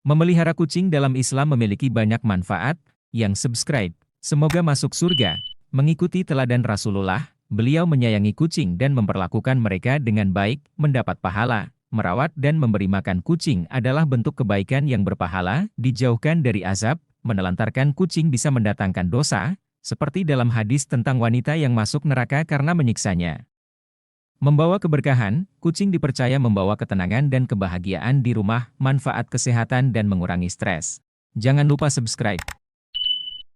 Memelihara kucing dalam Islam memiliki banyak manfaat. Yang subscribe, semoga masuk surga. Mengikuti teladan Rasulullah, beliau menyayangi kucing dan memperlakukan mereka dengan baik, mendapat pahala. Merawat dan memberi makan kucing adalah bentuk kebaikan yang berpahala, dijauhkan dari azab. Menelantarkan kucing bisa mendatangkan dosa, seperti dalam hadis tentang wanita yang masuk neraka karena menyiksanya. Membawa keberkahan, kucing dipercaya membawa ketenangan dan kebahagiaan di rumah, manfaat kesehatan dan mengurangi stres. Jangan lupa subscribe.